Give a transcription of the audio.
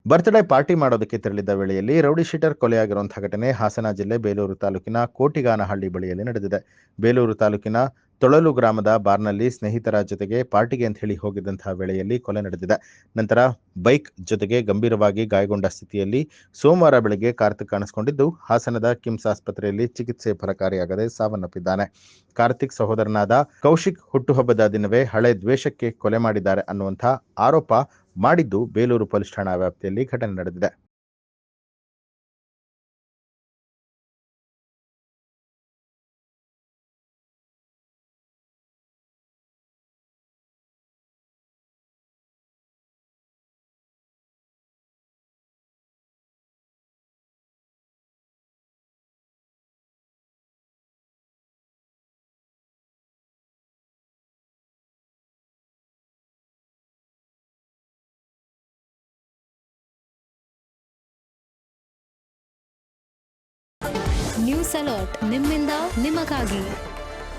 Birthday party ಮಾಡೋದಕ್ಕೆ ತೆರಳಿದ್ದ ವೇಳೆಯಲ್ಲಿ ರೌಡಿ ಶೀಟರ್ ಕೊಲೆಯಾಗಿರುವಂತಹ ಘಟನೆ ಹಾಸನ ಜಿಲ್ಲೆ ಬೇಲೂರು ತಾಲೂಕಿನ ಕೋಟಿಗಾನಹಳ್ಳಿ ಬಳಿಯಲ್ಲಿ ನಡೆದಿದೆ. ಬೇಲೂರು ತಾಲೂಕಿನ ತೊಳಲು ಗ್ರಾಮದ ಬಾರ್ನಲ್ಲಿ ಸ್ನೇಹಿತರ ಜೊತೆಗೆ ಪಾರ್ಟಿಗೆ ಅಂತ ಹೇಳಿ ಹೋಗಿದ್ದಂತಹ ವೇಳೆಯಲ್ಲಿ ಕೊಲೆ ನಡೆದಿದೆ. ನಂತರ ಬೈಕ್ ಜೊತೆಗೆ ಗಂಭೀರವಾಗಿ ಗಾಯಗೊಂಡ ಸ್ಥಿತಿಯಲ್ಲಿ ಸೋಮವಾರ ಬೆಳಗ್ಗೆ ಕಾರ್ತಿಕ್ ಕಾಣಿಸಿಕೊಂಡಿದ್ದು, ಹಾಸನದ ಕಿಮ್ಸ್ ಆಸ್ಪತ್ರೆಯಲ್ಲಿ ಚಿಕಿತ್ಸೆ ಫಲಕಾರಿಯಾಗದೆ ಸಾವನ್ನಪ್ಪಿದ್ದಾನೆ. ಕಾರ್ತಿಕ್ ಸಹೋದರನಾದ ಕೌಶಿಕ್ ಹುಟ್ಟುಹಬ್ಬದ ದಿನವೇ ಹಳೆ ದ್ವೇಷಕ್ಕೆ ಕೊಲೆ ಮಾಡಿದ್ದಾರೆ ಅನ್ನುವಂಥ ಆರೋಪ ಮಾಡಿದ್ದು ಬೇಲೂರು ಪೊಲೀಸ್ ಠಾಣಾ ವ್ಯಾಪ್ತಿಯಲ್ಲಿ ಘಟನೆ ನಡೆದಿದೆ. ನ್ಯೂಸ್ ಅಲರ್ಟ್ ನಿಮ್ಮಿಂದ ನಿಮಗಾಗಿ.